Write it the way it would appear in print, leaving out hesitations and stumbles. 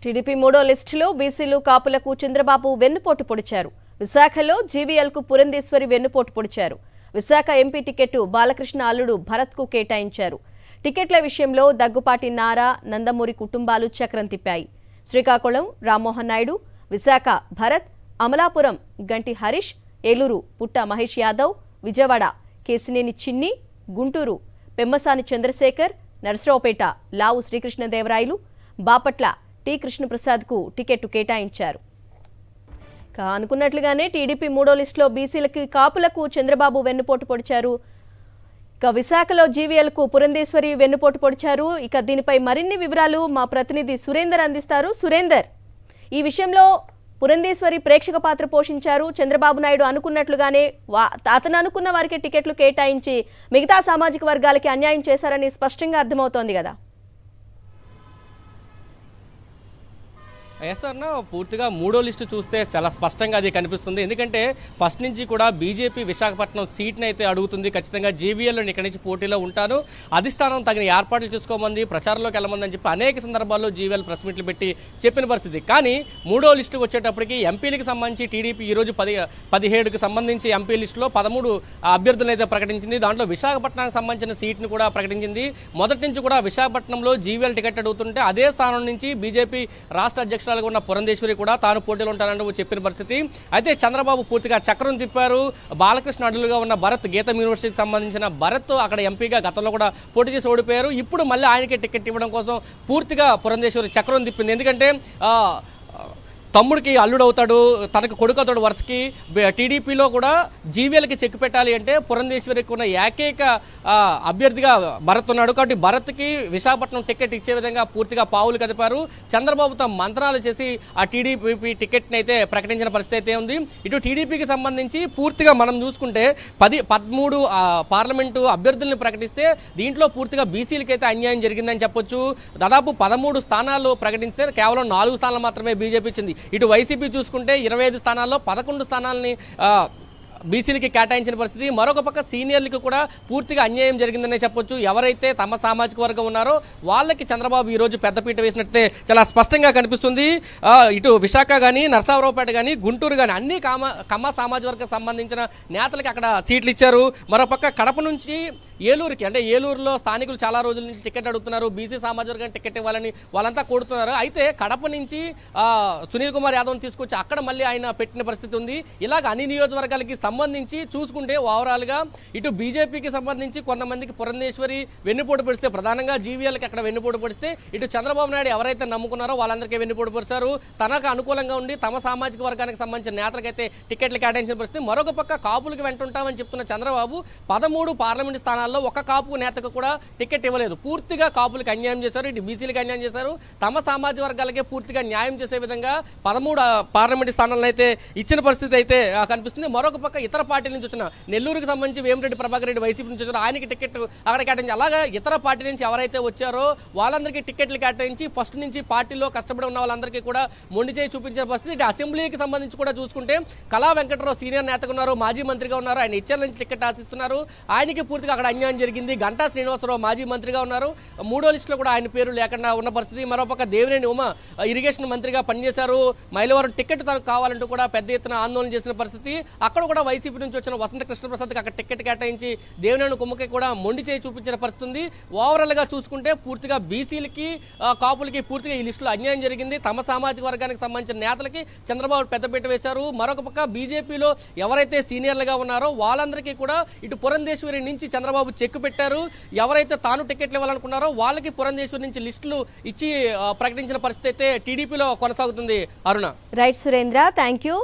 TDP మూడో లిస్టులో బీసీలు కాపులకు చంద్రబాబు వెన్నుపోటు పొడిచారు. విశాఖలో జీవీఎల్కు పురంధేశ్వరి వెన్నుపోటు పొడిచారు. విశాఖ ఎంపీ టికెట్ బాలకృష్ణ అల్లుడు భరత్కు కేటాయించారు. టికెట్ల విషయంలో దగ్గుపాటి నారా, నందమూరి కుటుంబాలు చక్రం తిప్పాయి. శ్రీకాకుళం రామ్మోహన్ నాయుడు, విశాఖ భరత్, అమలాపురం గంటి హరీష్, ఏలూరు పుట్ట మహేష్ యాదవ్, విజయవాడ కేసినేని చిన్ని, గుంటూరు పెమ్మసాని చంద్రశేఖర్, నరసరావుపేట లావు శ్రీకృష్ణదేవరాయలు, బాపట్ల టి కృష్ణప్రసాద్కు టికెట్ కేటాయించారు. అనుకున్నట్లుగానే టీడీపీ మూడో లిస్టులో బీసీలకి కాపులకు చంద్రబాబు వెన్నుపోటు పొడిచారు. ఇక విశాఖలో జీవీఎల్కు పురంధేశ్వరి వెన్నుపోటు పొడిచారు. ఇక దీనిపై మరిన్ని వివరాలు మా ప్రతినిధి సురేందర్ అందిస్తారు. సురేందర్, ఈ విషయంలో పురంధేశ్వరి ప్రేక్షక పాత్ర పోషించారు. చంద్రబాబు నాయుడు అనుకున్నట్లుగానే అతను అనుకున్న వారికి టికెట్లు కేటాయించి మిగతా సామాజిక వర్గాలకి అన్యాయం చేశారని స్పష్టంగా అర్థమవుతోంది కదా. ఎస్ అన్న, పూర్తిగా మూడో లిస్టు చూస్తే చాలా స్పష్టంగా అది కనిపిస్తుంది. ఎందుకంటే ఫస్ట్ నుంచి కూడా బీజేపీ విశాఖపట్నం సీట్ని అయితే అడుగుతుంది. ఖచ్చితంగా జీవీఎల్లో ఇక్కడి నుంచి పోటీలో ఉంటాను, అధిష్టానం తగిన ఏర్పాట్లు చేసుకోమంది, ప్రచారంలోకి వెళ్ళమంది అని చెప్పి అనేక సందర్భాల్లో జీవీఎల్ ప్రెస్ మీట్లు పెట్టి చెప్పిన పరిస్థితి. కానీ మూడో లిస్టుకు వచ్చేటప్పటికి ఎంపీలకు సంబంధించి టీడీపీ ఈరోజు 17కి సంబంధించి ఎంపీ లిస్టులో 13 అభ్యర్థులను అయితే ప్రకటించింది. దాంట్లో విశాఖపట్నానికి సంబంధించిన సీట్ను కూడా ప్రకటించింది. మొదటి నుంచి కూడా విశాఖపట్నంలో జీవీఎల్ టికెట్ అడుగుతుంటే అదే స్థానం నుంచి బీజేపీ రాష్ట్ర అధ్యక్షులు ఉన్న పురంధేశ్వరి కూడా తాను పోటీలో ఉంటానని చెప్పిన పరిస్థితి. అయితే చంద్రబాబు పూర్తిగా చక్రం తిప్పారు. బాలకృష్ణ అడ్డులుగా ఉన్న భరత్, గీతం యూనివర్సిటీకి సంబంధించిన భరత్ అక్కడ ఎంపీగా గతంలో కూడా పోటీ చేసి ఓడిపోయారు. ఇప్పుడు మళ్ళీ ఆయనకే టికెట్ ఇవ్వడం కోసం పూర్తిగా పురంధేశ్వరి చక్రం తిప్పింది. ఎందుకంటే తమ్ముడికి అల్లుడు అవుతాడు, తనకు కొడుకు అవుతాడు వరుసకి. టీడీపీలో కూడా జీవీఎల్కి చెక్ పెట్టాలి అంటే పురంధేశ్వరికి ఉన్న ఏకైక అభ్యర్థిగా భరత్ ఉన్నాడు. కాబట్టి భరత్కి విశాఖపట్నం టికెట్ ఇచ్చే విధంగా పూర్తిగా పావులు కదిపారు. చంద్రబాబుతో మంత్రాలు చేసి ఆ టీడీపీ టికెట్ని అయితే ప్రకటించిన పరిస్థితి అయితే ఉంది. ఇటు టీడీపీకి సంబంధించి పూర్తిగా మనం చూసుకుంటే 13 పార్లమెంటు అభ్యర్థులను ప్రకటిస్తే దీంట్లో పూర్తిగా బీసీలకి అయితే అన్యాయం జరిగిందని చెప్పొచ్చు. దాదాపు 13 స్థానాలు ప్రకటిస్తే కేవలం 4 స్థానాలు మాత్రమే బీజేపీ ఇచ్చింది. ఇటు వైసీపీ చూసుకుంటే 25 స్థానాల్లో 11 స్థానాలని బీసీలకి కేటాయించిన పరిస్థితి. మరొక పక్క సీనియర్లకు కూడా పూర్తిగా అన్యాయం జరిగిందనే చెప్పొచ్చు. ఎవరైతే తమ సామాజిక వర్గం ఉన్నారో వాళ్ళకి చంద్రబాబు ఈ రోజు పెద్దపీట వేసినట్టే చాలా స్పష్టంగా కనిపిస్తుంది. ఇటు విశాఖ కానీ, నరసరావుపేట కానీ, గుంటూరు కానీ అన్ని కమ్మ సామాజిక వర్గం సంబంధించిన నేతలకి అక్కడ సీట్లు ఇచ్చారు. మరోపక్క కడప నుంచి ఏలూరుకి, అంటే ఏలూరులో స్థానికులు చాలా రోజుల నుంచి టికెట్ అడుగుతున్నారు, బీసీ సామాజిక వర్గానికి టికెట్ ఇవ్వాలని వాళ్ళంతా కోరుతున్నారు. అయితే కడప నుంచి సునీల్ కుమార్ యాదవ్ని తీసుకొచ్చి అక్కడ మళ్ళీ ఆయన పెట్టిన పరిస్థితి ఉంది. ఇలాగ అన్ని నియోజకవర్గాలకి సంబంధించి చూసుకుంటే ఓవరాల్ గా ఇటు బీజేపీకి సంబంధించి కొంతమందికి పురంధేశ్వరి వెన్నుపోటు పొడిస్తే, ప్రధానంగా జీవీఎల్కి అక్కడ వెన్నుపోటు పొడిస్తే, ఇటు చంద్రబాబు నాయుడు ఎవరైతే నమ్ముకున్నారో వాళ్ళందరికీ వెన్నుపోటు పొడిచారు. తనకు అనుకూలంగా ఉండి తమ సామాజిక వర్గానికి సంబంధించిన నేతలకైతే టికెట్లు కేటాయించిన పరిస్థితి. మరొక పక్క కాపులకు వెంటుంటామని చెప్తున్న చంద్రబాబు 13 పార్లమెంట్ స్థానాల్లో ఒక కాపు నేతకు కూడా టికెట్ ఇవ్వలేదు. పూర్తిగా కాపులకు అన్యాయం చేశారు, ఇటు బీసీలకు అన్యాయం చేశారు. తమ సామాజిక వర్గాలకే పూర్తిగా న్యాయం చేసే విధంగా 13 పార్లమెంట్ స్థానాలను అయితే ఇచ్చిన పరిస్థితి అయితే కనిపిస్తుంది. మరొక పక్క ఇతర పార్టీల నుంచి వచ్చిన నెల్లూరుకి సంబంధించి వేమిరెడ్డి ప్రభాకర్ రెడ్డి వైసీపీ నుంచి వచ్చారు, ఆయనకి టికెట్ అక్కడ కేటాయించి, అలాగా ఇతర పార్టీ నుంచి ఎవరైతే వచ్చారో వాళ్ళందరికీ టికెట్లు కేటాయించి ఫస్ట్ నుంచి పార్టీలో కష్టపడి ఉన్న వాళ్ళందరికీ కూడా మొండి చేయి చూపించిన పరిస్థితి. ఇటు అసెంబ్లీకి సంబంధించి కూడా చూసుకుంటే కళా వెంకటరావు సీనియర్ నేతగా ఉన్నారు, మాజీ మంత్రిగా ఉన్నారు, ఆయన ఇచ్చల నుంచి టికెట్ ఆశిస్తున్నారు. ఆయనకి పూర్తిగా అక్కడ అన్యాయం జరిగింది. గంటా శ్రీనివాసరావు మాజీ మంత్రిగా ఉన్నారు, మూడో లిస్టులో కూడా ఆయన పేరు లేకుండా ఉన్న పరిస్థితి. మరోపక్క దేవినేని ఉమ ఇరిగేషన్ మంత్రిగా పనిచేశారు, మైలవరం టికెట్ తనకు కావాలంటూ కూడా పెద్ద ఎత్తున ఆందోళన చేసిన పరిస్థితి. అక్కడ కూడా వైసీపీ నుంచి వచ్చిన వసంత కృష్ణప్రసాద్కి అక్కడ టికెట్ కేటాయించి దేవినేని కుమ్మకి కూడా మొండి చేయి చూపించిన పరిస్థితి. ఓవరాల్ గా చూసుకుంటే పూర్తిగా బీసీలకి, కాపులకి పూర్తిగా ఈ లిస్టులో అన్యాయం జరిగింది. తమ సామాజిక వర్గానికి సంబంధించిన నేతలకి చంద్రబాబు పెద్దపీట వేశారు. మరొక పక్క బీజేపీలో ఎవరైతే సీనియర్లుగా ఉన్నారో వాళ్ళందరికీ కూడా ఇటు పురంధేశ్వరి నుంచి చంద్రబాబు చెక్ పెట్టారు. ఎవరైతే తాను టికెట్లు ఇవ్వాలనుకున్నారో వాళ్ళకి పురంధేశ్వరి నుంచి లిస్టులు ఇచ్చి ప్రకటించిన పరిస్థితి అయితే టీడీపీలో కొనసాగుతుంది. Aruna. Right Surendra, thank you.